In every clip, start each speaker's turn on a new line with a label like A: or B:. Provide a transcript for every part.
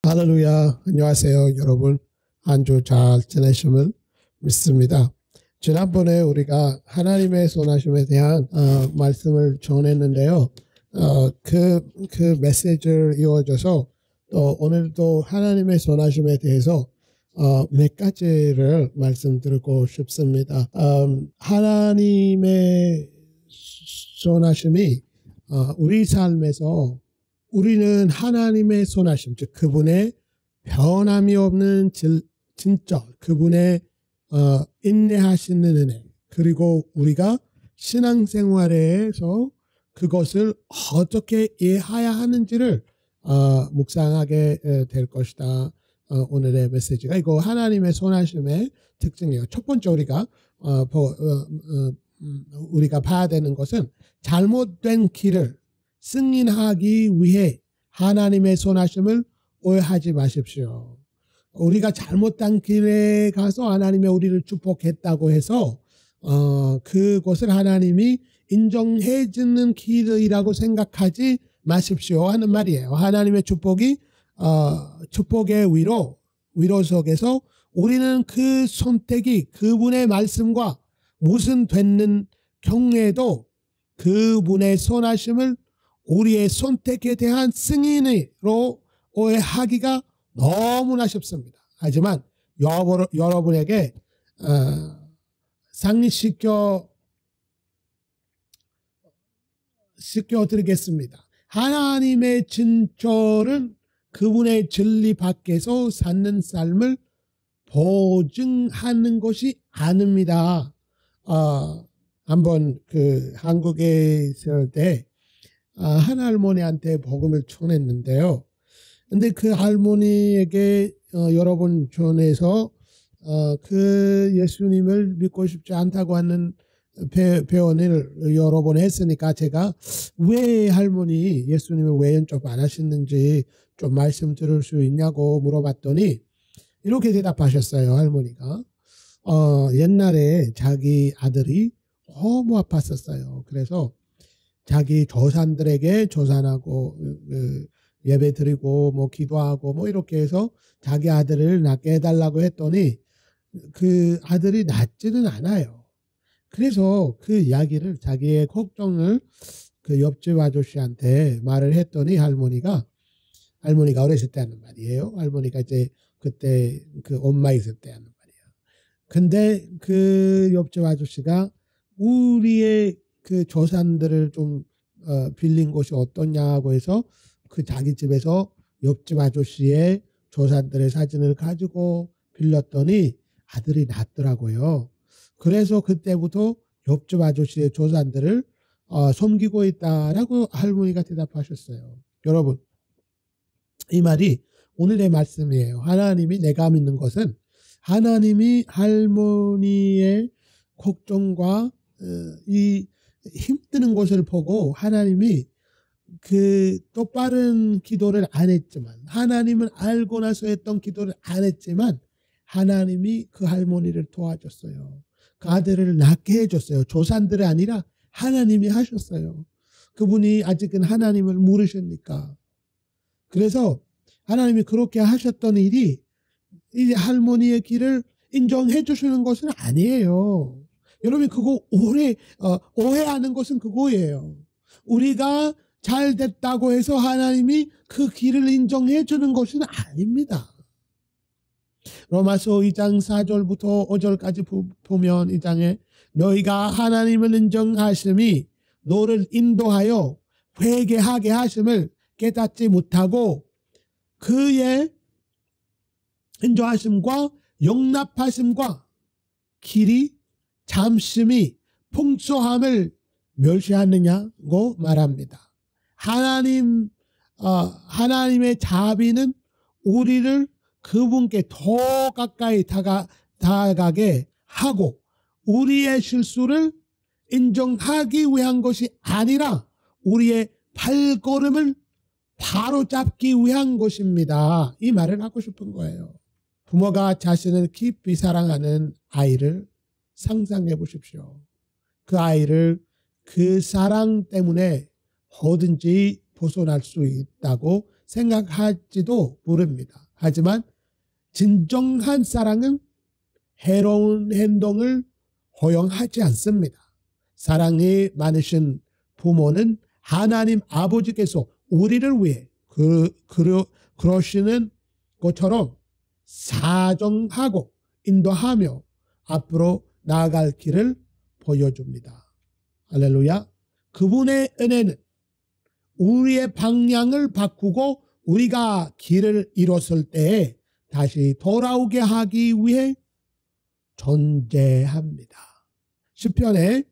A: 할렐루야. 안녕하세요, 여러분. 한 주 잘 지내심을 믿습니다. 지난번에 우리가 하나님의 선하심에 대한 말씀을 전했는데요. 그 메시지를 이어져서 또 오늘도 하나님의 선하심에 대해서 몇 가지를 말씀드리고 싶습니다. 하나님의 선하심이 우리 삶에서 우리는 하나님의 선하심, 즉 그분의 변함이 없는 진짜, 그분의 인내하시는 은혜, 그리고 우리가 신앙생활에서 그것을 어떻게 이해해야 하는지를 묵상하게 될 것이다. 오늘의 메시지가 이거 하나님의 선하심의 특징이에요. 첫 번째 우리가 봐야 되는 것은 잘못된 길을 승인하기 위해 하나님의 선하심을 오해하지 마십시오. 우리가 잘못된 길에 가서 하나님이 우리를 축복했다고 해서 그것을 하나님이 인정해 주는 길이라고 생각하지 마십시오 하는 말이에요. 하나님의 축복의 위로 속에서 우리는 그 선택이 그분의 말씀과 무슨 되는 경우에도 그분의 선하심을 우리의 선택에 대한 승인으로 오해하기가 너무나 쉽습니다. 하지만 여러분에게 상기시켜 드리겠습니다. 하나님의 진철은 그분의 진리 밖에서 사는 삶을 보증하는 것이 아닙니다. 한번 한국에 있을 때 한 할머니한테 복음을 전했는데요. 근데 그 할머니에게 여러 번 전해서 그 예수님을 믿고 싶지 않다고 하는 표현을 여러 번 했으니까 제가 왜 할머니 예수님을 왜 영접 안 하시는지 좀 말씀 들을 수 있냐고 물어봤더니 이렇게 대답하셨어요. 할머니가 옛날에 자기 아들이 너무 아팠었어요. 그래서 자기 조상들에게 조산하고 예배 드리고 뭐 기도하고 뭐 이렇게 해서 자기 아들을 낳게 해달라고 했더니 그 아들이 낫지는 않아요. 그래서 그 이야기를 자기의 걱정을 그 옆집 아저씨한테 말을 했더니 할머니가 어렸을 때 하는 말이에요. 할머니가 이제 그때 그 엄마 있을 때 하는 말이에요. 근데 그 옆집 아저씨가 우리의 그 조상들을 좀 빌린 곳이 어떠냐고 해서 그 자기 집에서 옆집 아저씨의 조상들의 사진을 가지고 빌렸더니 아들이 낳더라고요. 그래서 그때부터 옆집 아저씨의 조상들을 섬기고 있다라고 할머니가 대답하셨어요. 여러분, 이 말이 오늘의 말씀이에요. 하나님이 내가 믿는 것은 하나님이 할머니의 걱정과 이 힘드는 것을 보고 하나님이 그 똑바른 기도를 안 했지만 하나님을 알고 나서 했던 기도를 안 했지만 하나님이 그 할머니를 도와줬어요. 그 아들을 낳게 해줬어요. 조상들이 아니라 하나님이 하셨어요. 그분이 아직은 하나님을 모르십니까? 그래서 하나님이 그렇게 하셨던 일이 이 할머니의 길을 인정해 주시는 것은 아니에요. 여러분 그거 오해하는 것은 그거예요. 우리가 잘 됐다고 해서 하나님이 그 길을 인정해 주는 것은 아닙니다. 로마서 2장 4절부터 5절까지 보면 이 장에 너희가 하나님을 인정하심이 너를 인도하여 회개하게 하심을 깨닫지 못하고 그의 인도하심과 용납하심과 길이 잠심이 풍성함을 멸시하느냐고 말합니다. 하나님의 자비는 우리를 그분께 더 가까이 다가가게 하고 우리의 실수를 인정하기 위한 것이 아니라 우리의 발걸음을 바로잡기 위한 것입니다. 이 말을 하고 싶은 거예요. 부모가 자신을 깊이 사랑하는 아이를 상상해 보십시오. 그 아이를 그 사랑 때문에 뭐든지 벗어날 수 있다고 생각할지도 모릅니다. 하지만 진정한 사랑은 해로운 행동을 허용하지 않습니다. 사랑이 많으신 부모는 하나님 아버지께서 우리를 위해 그러시는 것처럼 사정하고 인도하며 앞으로 나아갈 길을 보여줍니다. 할렐루야. 그분의 은혜는 우리의 방향을 바꾸고 우리가 길을 잃었을 때에 다시 돌아오게 하기 위해 존재합니다. 시편에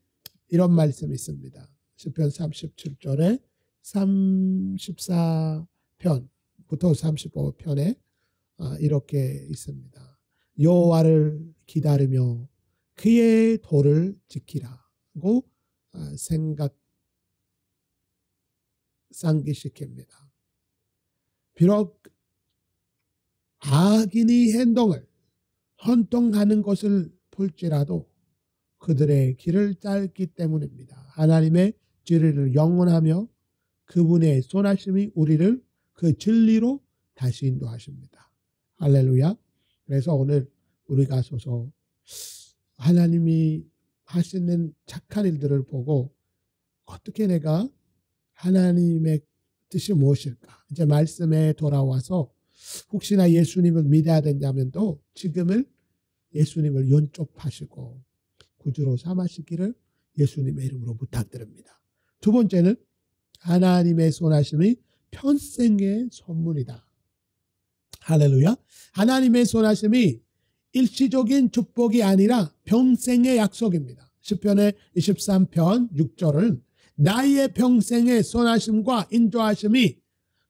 A: 이런 말씀이 있습니다. 시편 37절에 34편부터 35편에 이렇게 있습니다. 여호와를 기다리며 그의 도를 지키라고 상기시킵니다. 비록 악인의 행동을 헌통하는 것을 볼지라도 그들의 길을 짧기 때문입니다. 하나님의 진리를 영원하며 그분의 선하심이 우리를 그 진리로 다시 인도하십니다. 할렐루야. 그래서 오늘 우리가 서서 하나님이 하시는 착한 일들을 보고 어떻게 내가 하나님의 뜻이 무엇일까? 이제 말씀에 돌아와서 혹시나 예수님을 믿어야 된다면도 지금을 예수님을 연접하시고 구주로 삼으시기를 예수님의 이름으로 부탁드립니다. 두 번째는 하나님의 선하심이 평생의 선물이다. 할렐루야. 하나님의 선하심이 일시적인 축복이 아니라 평생의 약속입니다. 시편의 23편 6절은 나의 평생의 선하심과 인도하심이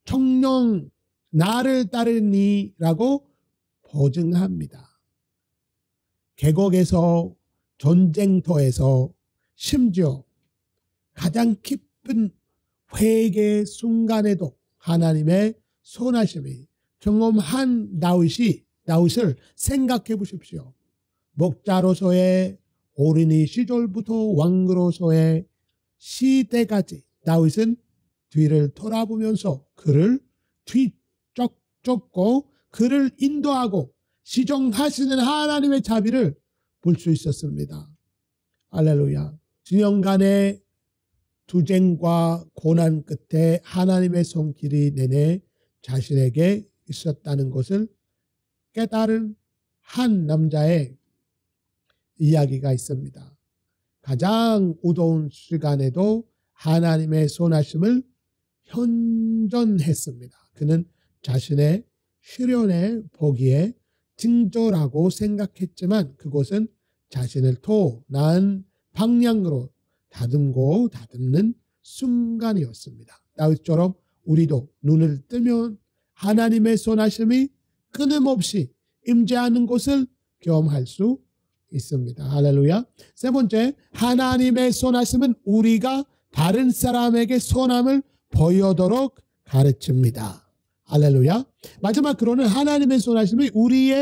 A: 청령 나를 따르니라고 보증합니다. 계곡에서 전쟁터에서 심지어 가장 깊은 회개 순간에도 하나님의 선하심이 경험한 다윗을 생각해 보십시오. 목자로서의 어린이 시절부터 왕으로서의 시대까지 다윗은 뒤를 돌아보면서 그를 뒤쫓고 그를 인도하고 시정하시는 하나님의 자비를 볼 수 있었습니다. 할렐루야. 수년간의 투쟁과 고난 끝에 하나님의 손길이 내내 자신에게 있었다는 것을 깨달은 한 남자의 이야기가 있습니다. 가장 어두운 시간에도 하나님의 선하심을 현존했습니다. 그는 자신의 시련의 보기에 징조라고 생각했지만 그것은 자신을 더 나은 방향으로 다듬는 순간이었습니다. 다윗처럼 우리도 눈을 뜨면 하나님의 선하심이 끊임없이 임재하는 것을 경험할 수 있습니다. 할렐루야. 세 번째, 하나님의 선하심은 우리가 다른 사람에게 선함을 보이도록 가르칩니다. 할렐루야. 마지막으로는 하나님의 선하심이 우리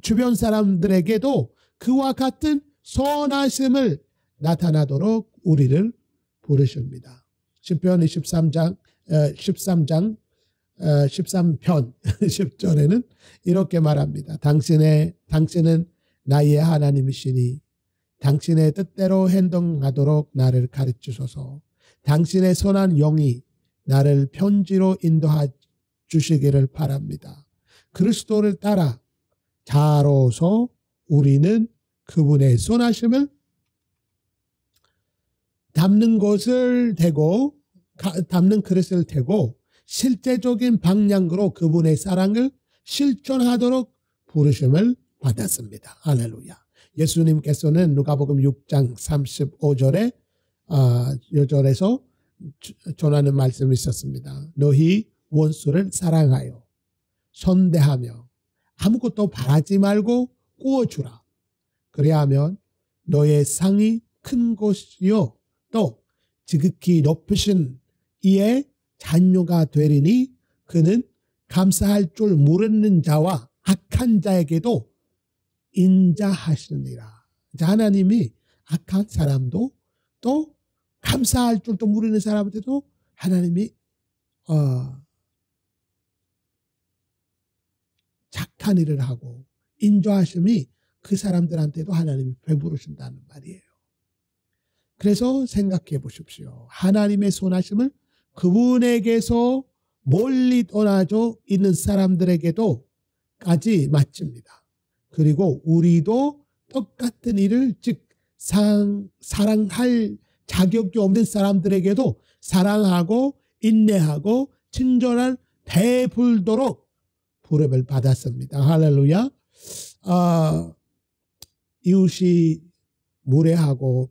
A: 주변 사람들에게도 그와 같은 선하심을 나타나도록 우리를 부르십니다. 시편 13편 10절에는 이렇게 말합니다. 당신은 나의 하나님이시니 당신의 뜻대로 행동하도록 나를 가르치소서. 당신의 선한 영이 나를 편지로 인도해 주시기를 바랍니다. 그리스도를 따라 자로서 우리는 그분의 선하심을 담는 그릇을 대고 실제적인 방향으로 그분의 사랑을 실천하도록 부르심을 받았습니다. 할렐루야. 예수님께서는 누가복음 6장 35절에 여절에서 전하는 말씀이 있었습니다. 너희 원수를 사랑하여 선대하며 아무것도 바라지 말고 구워주라. 그래야하면 너의 상이 큰 것이요 또 지극히 높으신 이의 자녀가 되리니 그는 감사할 줄 모르는 자와 악한 자에게도 인자하시느니라. 하나님이 악한 사람도 또 감사할 줄도 모르는 사람한테도 하나님이 악한 일을 하고 인도하심이 그 사람들한테도 하나님이 베푸르신다는 말이에요. 그래서 생각해 보십시오. 하나님의 선하심을 그분에게서 멀리 떠나져 있는 사람들에게도 까지 마칩니다. 그리고 우리도 똑같은 일을 즉 사랑할 자격이 없는 사람들에게도 사랑하고 인내하고 친절을 베풀도록 부름을 받았습니다. 할렐루야. 이웃이 무례하고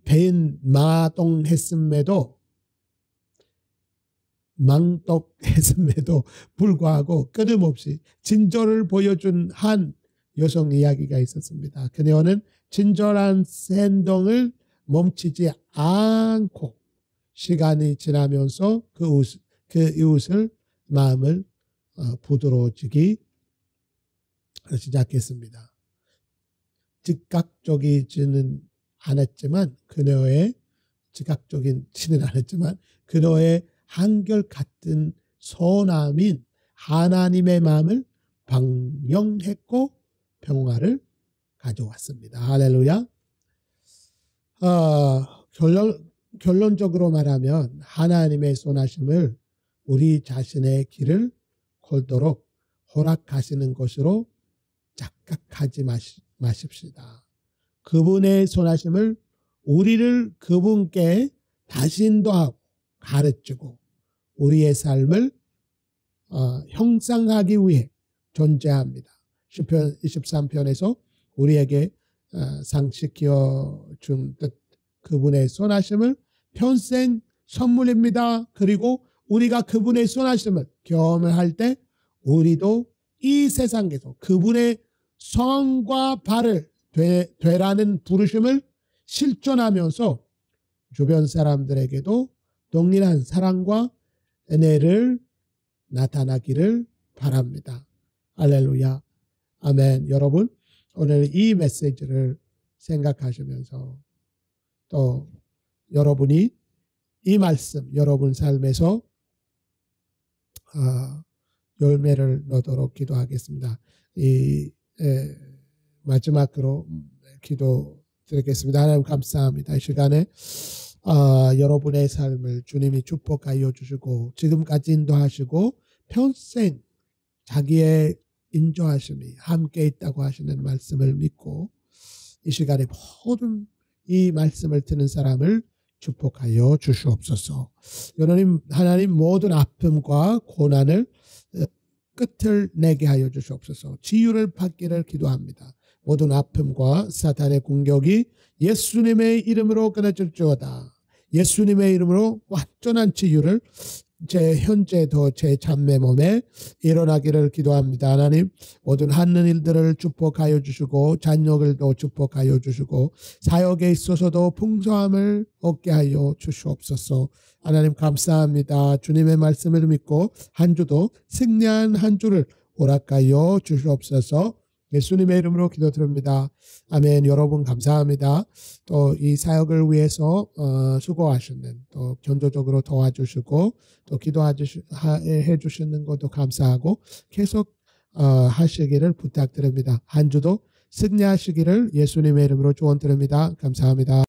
A: 배은 망똥했음에도 불구하고 끊임없이 친절을 보여준 한 여성 이야기가 있었습니다. 그녀는 친절한 행동을 멈추지 않고 시간이 지나면서 그 이웃을 마음을 부드러워지기 시작했습니다. 즉각적이지는 않았지만 그녀의 한결같은 선함인 하나님의 마음을 방영했고 평화를 가져왔습니다. 할렐루야. 결론적으로 말하면 하나님의 선하심을 우리 자신의 길을 걸도록 허락하시는 것으로 착각하지 마십시다. 그분의 선하심을 우리를 그분께 다시 인도하고 가르치고 우리의 삶을 형상하기 위해 존재합니다. 시편 23편에서 우리에게 상식시켜 준 듯 그분의 선하심을 평생 선물입니다. 그리고 우리가 그분의 선하심을 경험을 할 때 우리도 이 세상에서 그분의 성과 발을 되라는 부르심을 실천하면서 주변 사람들에게도 동일한 사랑과 은혜를 나타나기를 바랍니다. 할렐루야. 아멘. 여러분 오늘 이 메시지를 생각하시면서 또 여러분이 이 말씀 여러분 삶에서 열매를 넣도록 기도하겠습니다. 마지막으로 기도 드리겠습니다. 하나님 감사합니다. 이 시간에 여러분의 삶을 주님이 축복하여 주시고 지금까지 인도하시고 평생 자기의 인도하심이 함께 있다고 하시는 말씀을 믿고 이 시간에 모든 이 말씀을 듣는 사람을 축복하여 주시옵소서. 하나님 모든 아픔과 고난을 끝을 내게 하여 주시옵소서. 치유를 받기를 기도합니다. 모든 아픔과 사탄의 공격이 예수님의 이름으로 끊어질지어다. 예수님의 이름으로 완전한 치유를 현재도 제 자매 몸에 일어나기를 기도합니다. 하나님 모든 하는 일들을 축복하여 주시고 자녀들도 축복하여 주시고 사역에 있어서도 풍성함을 얻게 하여 주시옵소서. 하나님 감사합니다. 주님의 말씀을 믿고 한 주도 승리한 한 주를 허락하여 주시옵소서. 예수님의 이름으로 기도드립니다. 아멘. 여러분 감사합니다. 또 이 사역을 위해서 수고하시는 또 견조적으로 도와주시고 또 기도해 주시는 것도 감사하고 계속 하시기를 부탁드립니다. 한 주도 승리하시기를 예수님의 이름으로 축원드립니다. 감사합니다.